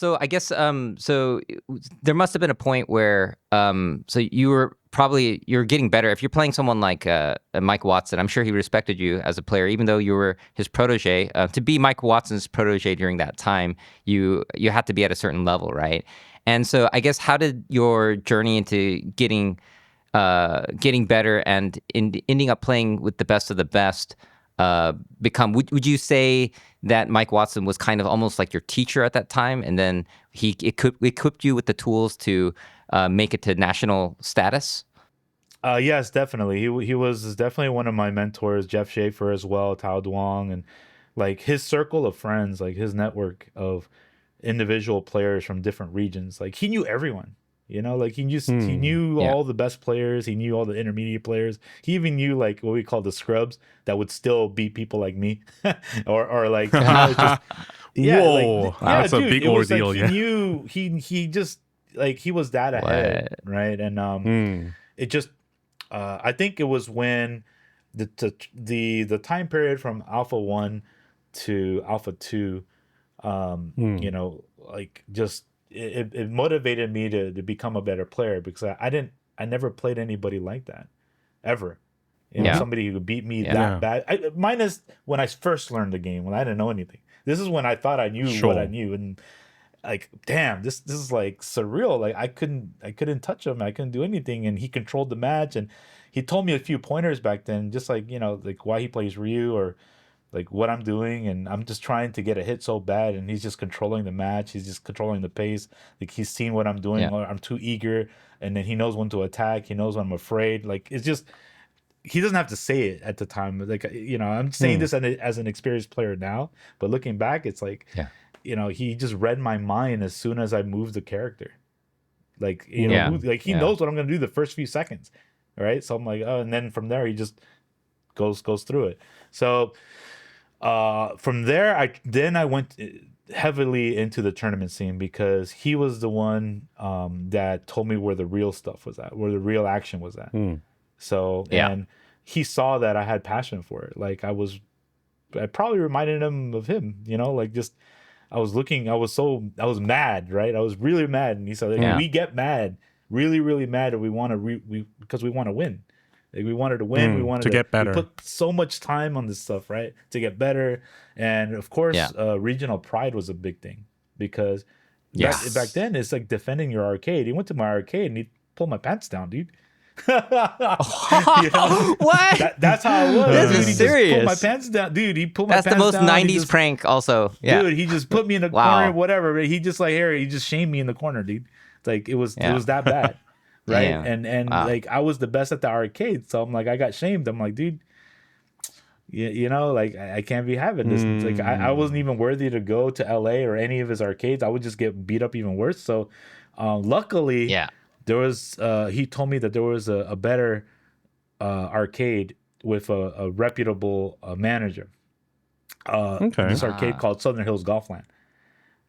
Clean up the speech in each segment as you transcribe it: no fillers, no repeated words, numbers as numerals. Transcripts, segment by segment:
So I guess there must have been a point where so you're getting better. If you're playing someone like Mike Watson, I'm sure he respected you as a player, even though you were his protege. To be Mike Watson's protege during that time, you had to be at a certain level, right? And so I guess how did your journey into getting better and ending up playing with the best of the best become? Would you say that Mike Watson was kind of almost like your teacher at that time, and then he equipped you with the tools to make it to national status? Yes, definitely. He was definitely one of my mentors. Jeff Schaefer as well, Tao Duong, and like his circle of friends, like his network of individual players from different regions. Like he knew everyone. Like he knew Yeah. all the best players. He knew all the intermediate players. He even knew like what we call the scrubs that would still beat people like me, or like just yeah, like Whoa, yeah, that's a dude. big It was like ordeal. he Yeah. knew he just like he was that ahead, What? right? And Mm. it just I think it was when the time period from Alpha 1 to Alpha 2, Mm. like just it motivated me to become a better player because I never played anybody like that ever. Yeah. Somebody who could beat me Yeah. that Yeah. bad. Minus when I first learned the game, when I didn't know anything. This is when I thought I knew what I Sure. knew, and like, damn, this is like surreal. Like I couldn't touch him. I couldn't do anything, and he controlled the match. And he told me a few pointers back then, just like like why he plays Ryu or like what I'm doing, and I'm just trying to get a hit so bad, and he's just controlling the match. He's just controlling the pace. Like he's seen what I'm doing, Yeah. or I'm too eager, and then he knows when to attack. He knows when I'm afraid. Like it's just he doesn't have to say it at the time. Like I'm saying Mm. this as an experienced player now, but looking back, it's like Yeah. he just read my mind as soon as I moved the character. Like Yeah. like he Yeah. knows what I'm gonna do the first few seconds, right? So I'm like, oh, and then from there he just goes through it. So from there I went heavily into the tournament scene because he was the one that told me where the real stuff was at, where the real action was at. Mm. So Yeah. and he saw that I had passion for it. Like I probably reminded him of him, like just I was mad, right? I was really mad, and he said, like, Yeah. "We get mad, really, really mad, and we want to because we want to win. Like we wanted to win. We wanted To get We better. put so much time on this stuff, right? To get better, and of course, Yeah. regional pride was a big thing because Yes. back then it's like defending your arcade. He went to my arcade and he pulled my pants down, dude. What? That's how it was. This Dude. is He just pulled my serious. pants down, dude. He pulled my That's pants the most down. He 90s just, prank also. Yeah. dude. He just put me in the Wow. corner, whatever. But he just like here, he just shamed me in the corner, dude. It's like it was Yeah. that bad, right? Damn. And Wow. like I was the best at the arcade, so I'm like I got shamed. I'm like, dude, like I can't be having this. It's like I wasn't even worthy to go to LA or any of his arcades. I would just get beat up even worse. So luckily, Yeah. there was he told me that there was a better arcade with a reputable manager. Okay. This arcade called Southern Hills Golfland,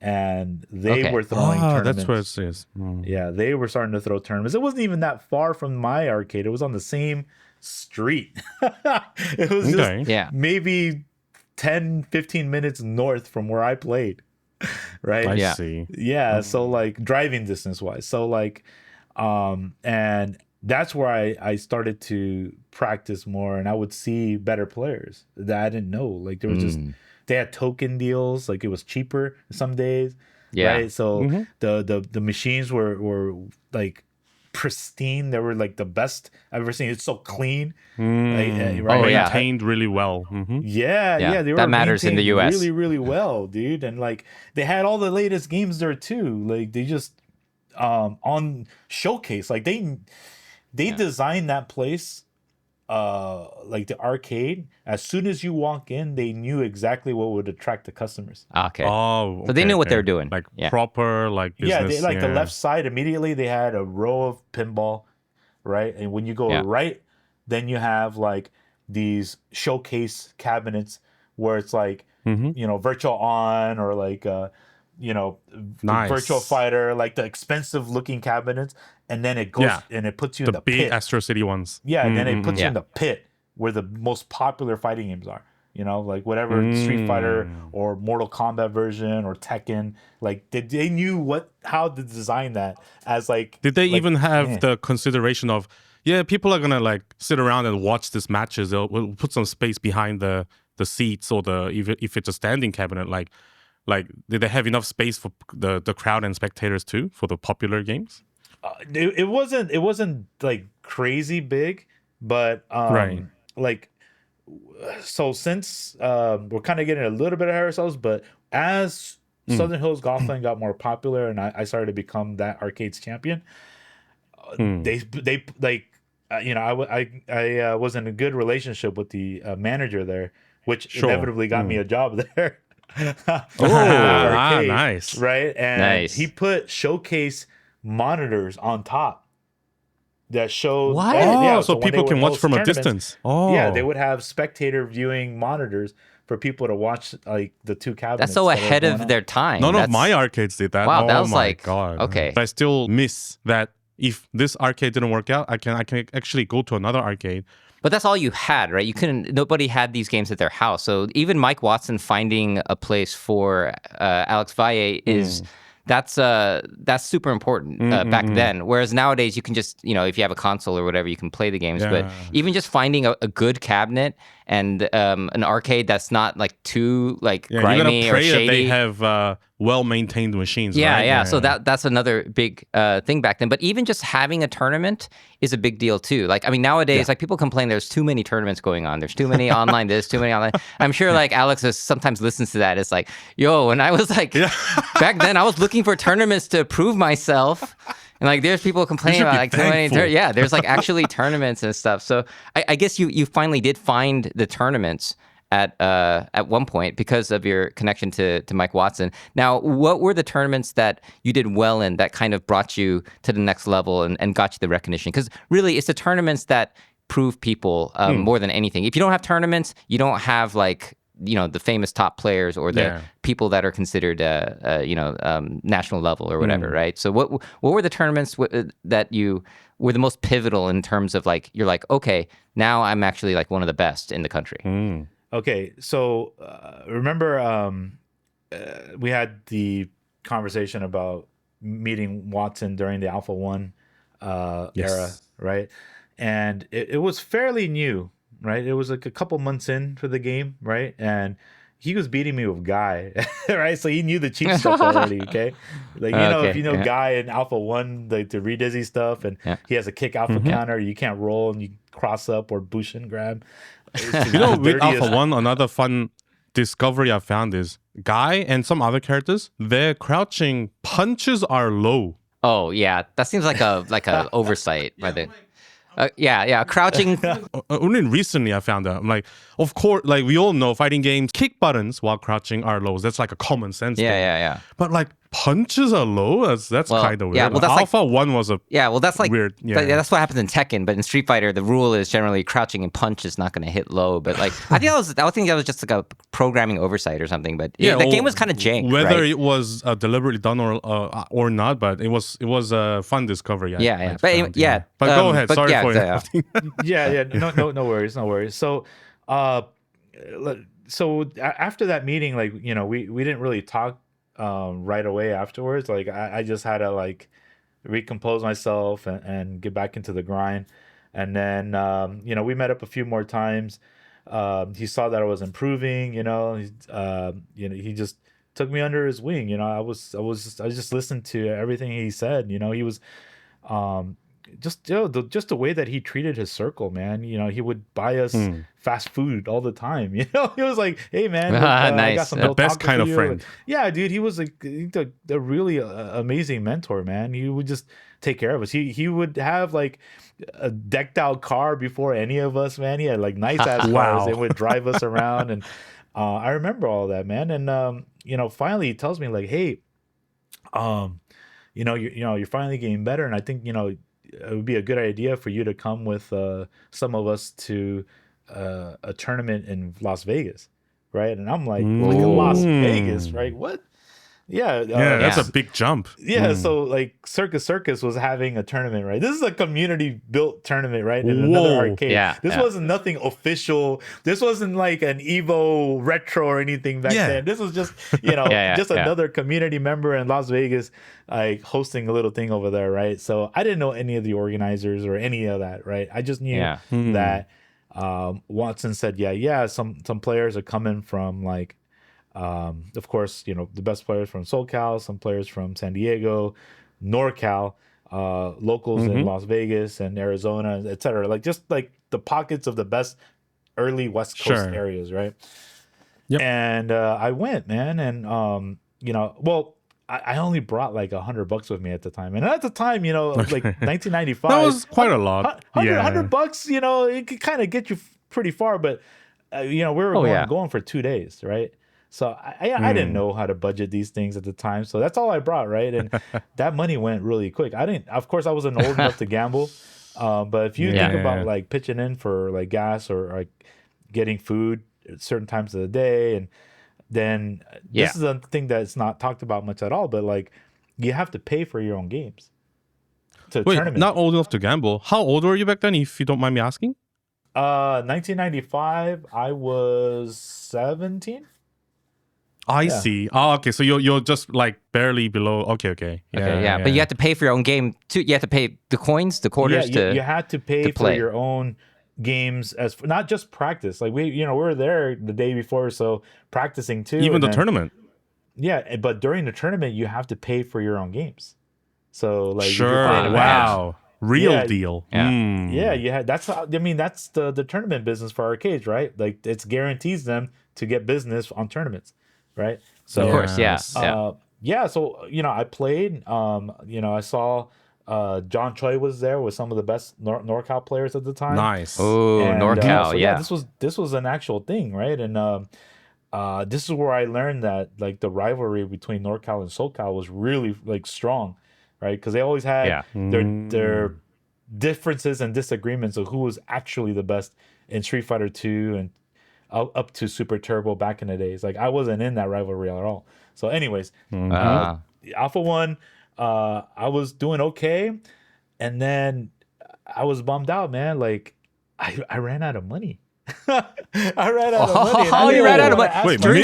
and they Okay. were throwing tournaments. That's where it is. Mm. Yeah, they were starting to throw tournaments. It wasn't even that far from my arcade. It was on the same street. It was Okay. just Yeah. maybe 10, 15 minutes north from where I played. Right? I Yeah. see. Yeah, so like driving distance wise. So like and that's where I started to practice more, and I would see better players that I didn't know. Like there was just they had token deals, like it was cheaper some days. Yeah. Right. So the machines were like pristine. They were like the best I've ever seen. It's so clean. Right? Oh, yeah. Maintained really well. Mm-hmm. Yeah, Yeah, they were that matters in the maintained US. really, really well, dude. And like they had all the latest games there too. Like they just on showcase. Like they designed that place like the arcade. As soon as you walk in, they knew exactly what would attract the customers. Okay. Oh, So they knew what they were okay. doing. Like Yeah. proper, like business. Yeah, they, like the left side immediately they had a row of pinball, right? And when you go Yeah. right, then you have like these showcase cabinets where it's like virtual on or like Nice. virtual fighter, like the expensive looking cabinets, and then it goes and it puts you in the the big pit. Astro City ones. Yeah, and then it puts you Yeah. in the pit where the most popular fighting games are. You know, like whatever Street Fighter or Mortal Kombat version or Tekken, like they knew how to design that as like. Did they like, even have man. the consideration of, yeah, people are gonna like sit around and watch these matches. We'll put some space behind the seats or if it's a standing cabinet, like did they have enough space for the crowd and spectators too for the popular games? It wasn't like crazy big, but Right. like. So since we're kind of getting a little bit ahead of ourselves, but as Southern Hills Golfland got more popular and I started to become that arcades champion, they like you know I was in a good relationship with the manager there, which inevitably got me a job there. Arcade, nice. right? And Nice. he put showcase monitors on top that showed What? So when people they would can watch host from a tournaments, distance. yeah, they would have spectator viewing monitors for people to watch like the two cabinets. That's so that are ahead going of on. their time. None of That's- my arcades did that. Wow, that Oh was my like god. okay. But I still miss that. If this arcade didn't work out, I can actually go to another arcade. But that's all you had, right? You couldn't. Nobody had these games at their house. So even Mike Watson finding a place for Alex Valle is that's super important back then. Whereas nowadays you can just if you have a console or whatever, you can play the games. But even just finding a good cabinet and an arcade that's not like too like grimy you gotta pray or shady. that they have well-maintained machines. Yeah, right? yeah. So that's another big thing back then. But even just having a tournament is a big deal too. Like, I mean, nowadays, like people complain there's too many tournaments going on. There's too many online this, too many online. I'm sure like Alex sometimes listens to that. It's like, yo, when I was like back then, I was looking for tournaments to prove myself. And like, there's people complaining about like too many. Yeah, there's like actually tournaments and stuff. So I guess you finally did find the tournaments at one point because of your connection to Mike Watson. Now, what were the tournaments that you did well in that kind of brought you to the next level and got you the recognition? Because really, it's the tournaments that prove people more than anything. If you don't have tournaments, you don't have like the famous top players or the people that are considered national level or whatever, right? So what were the tournaments that you were the most pivotal in terms of like you're like, okay, now I'm actually like one of the best in the country. Okay, so remember we had the conversation about meeting Watson during the Alpha 1 era, right? And it was fairly new, right? It was like a couple months in for the game, right? And he was beating me with Guy, right? So he knew the cheap stuff already, okay? Like, if you know Guy in Alpha 1, like the redizzy stuff, and he has a kick alpha counter, you can't roll and you cross up or bush and grab. With Alpha 1, another fun discovery I found is Guy and some other characters, their crouching punches are low. Oh yeah, that seems like a oversight by the. Crouching. Only recently I found out. I'm like, of course, like we all know fighting games, kick buttons while crouching are low. That's like a common sense thing. Yeah. But like punches are low? That's kind of weird. Yeah, well, that's Alpha 1 was a that's like weird. Yeah. That's what happens in Tekken. But in Street Fighter, the rule is generally crouching and punch is not going to hit low. But like, I think that was just like a programming oversight or something. But the game was kind of jank. Whether right? it was deliberately done or not, but it was a fun discovery. But go ahead. Sorry for interrupting. No worries. So, after that meeting, like we didn't really talk right away afterwards. Like I just had to like recompose myself and get back into the grind. And then we met up a few more times. He saw that I was improving. He just took me under his wing. I just listened to everything he said. He was just the way that he treated his circle, man. He would buy us fast food all the time. He was like, "Hey, man, look, nice. I got some the best kind of friend." Yeah, dude, he was like a really amazing mentor, man. He would just take care of us. He would have like a decked out car before any of us, man. He had like nice ass cars and would drive us around, and I remember all that, man. And finally he tells me like, "Hey, you're finally getting better, and I think it would be a good idea for you to come with some of us to a tournament in Las Vegas," right? And I'm like, Las Vegas, right? What? Yeah, That's Yeah. a big jump. yeah. So like Circus was having a tournament, right? This is a community built tournament, right? In another Whoa. arcade. Yeah, This yeah. wasn't nothing official. This wasn't like an Evo retro or anything back Yeah. then. This was just, you know, Yeah, just yeah. another community member in Las Vegas, like hosting a little thing over there, right? So I didn't know any of the organizers or any of that, right? I just knew Yeah. that Watson said, yeah, some players are coming from like, of course, you know, the best players from SoCal, some players from San Diego, NorCal, locals in Las Vegas and Arizona, etc. Like just like the pockets of the best early West Coast Sure. areas, right? Yep. And I went, man, and you know, well, I only brought like $100 with me at the time, and at the time, you know, like 1995, That was quite a lot. 100 bucks, you know, it could kind of get you pretty far, but you know, we were going for 2 days, right? So I didn't know how to budget these things at the time, so that's all I brought, right? And that money went really quick. Of course, I wasn't old enough to gamble, but if you think about like pitching in for like gas or like getting food at certain times of the day, and then this is a thing that's not talked about much at all, but like you have to pay for your own games to Wait, tournament. not old enough to gamble. How old were you back then, if you don't mind me asking? 1995, I was 17. I see. Oh, okay. So you're just like barely below. Okay. Okay, yeah. But you have to pay for your own game too. You have to pay the coins, the quarters You had to pay for play. your own games, as not just practice. Like we were there the day before, so practicing too. Even and the then- tournament. Yeah, but during the tournament, you have to pay for your own games. So like, if you're Sure. playing a match- Wow. Real Yeah, deal. Yeah. Mm. Yeah, you had that's how, I mean that's the tournament business for arcades, right? Like it's guarantees them to get business on tournaments, right? So Of course, yeah. so you know, I played. You know, I saw John Choi was there with some of the best NorCal players at the time. Nice. Oh, And, NorCal, so, yeah. this was an actual thing, right? And this is where I learned that like the rivalry between NorCal and SoCal was really like strong, right? Because they always had their differences and disagreements of who was actually the best in Street Fighter 2 and up to Super Turbo back in the days. Like I wasn't in that rivalry at all. So, anyways, Alpha 1, I was doing okay, and then I was bummed out, man. Like I ran out of money. I ran out of money. and I Oh, you didn't ran out wanna of money ask Wait, my during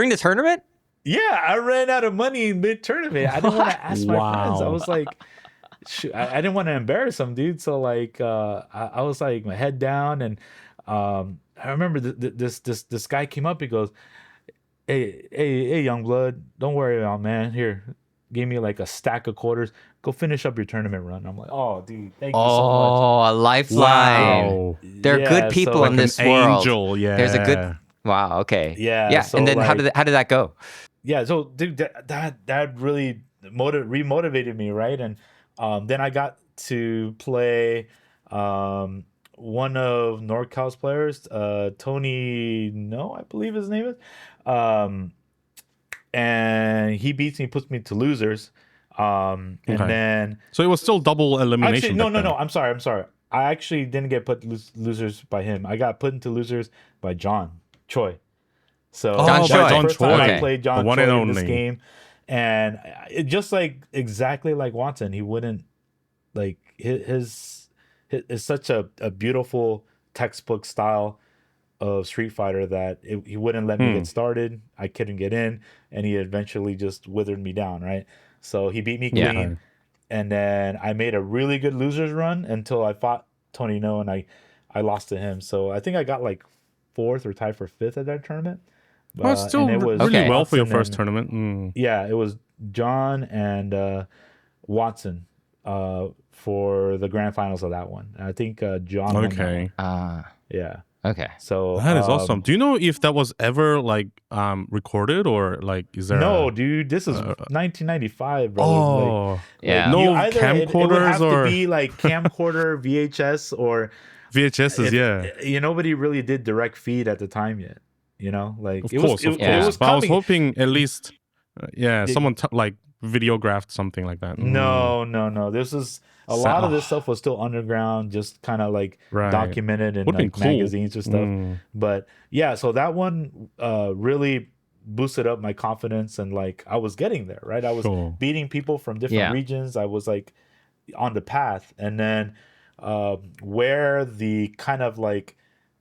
the friends. tournament? Yeah, I ran out of money in mid tournament. I didn't want to ask my friends. I Wow. was like, shoot, I didn't want to embarrass them, dude. So like, I was like, my head down, and I remember this guy came up. He goes, hey, young blood, don't worry about it, man. Here, gave me like a stack of quarters. Go finish up your tournament run. I'm like, oh, dude, thank you so much. Oh, a lifeline. Wow. There are Yeah, good people so in like this an world. angel, yeah. There's a good. Wow. Okay. Yeah, Yeah. so, And then how like- did that go? Yeah, so dude, that really remotivated me, right? And then I got to play one of NorCal's players, Tony No, I believe his name is, and he beats me, puts me to losers, and Okay. then So it was still double elimination. actually no, back then. I'm sorry. I actually didn't get put losers by him. I got put into losers by John Choi. So Oh, John that's Choi. the John first time Choi. I played John The one Choi and in this only. game, and it just like exactly like Watson, he wouldn't like his is such a beautiful textbook style of Street Fighter that he wouldn't let me get started. I couldn't get in, and he eventually just withered me down. Right, so he beat me clean, Yeah. and then I made a really good losers run until I fought Tony No, and I lost to him. So I think I got like 4th or tied for 5th at that tournament. Well, it's still and it was really Okay. well for your Watson first and- tournament. Mm. Yeah, it was John and Watson for the grand finals of that one. And I think John won that Okay. one. Yeah. Okay. So That is awesome. Do you know if that was ever like recorded or like is there No, dude, this is 1995, bro. Oh, Yeah. no it would camcorders have or to be like camcorder, VHS, or VHSs, yeah. nobody really did direct feed at the time yet. You know, like Of it course, was, of it, Yeah. it course. was But I was coming. hoping at least, someone like videographed something like that. No. This is a lot of this stuff was still underground, just kind of like Right. documented in Would've been like cool. magazines or stuff. But yeah, so that one really boosted up my confidence, and like I was getting there, right? I was Sure. beating people from different Yeah. regions. I was like on the path. And then where the kind of like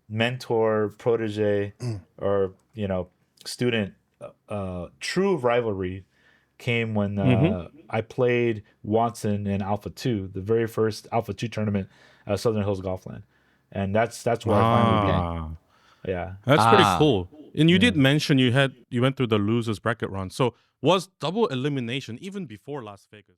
mentor protege or student true rivalry came when I played Watson in Alpha 2, the very first Alpha 2 tournament at Southern Hills Golfland. And that's where I finally beat him. Yeah. That's pretty Ah. cool. And you did mention you went through the losers bracket run. So was double elimination even before Las Vegas?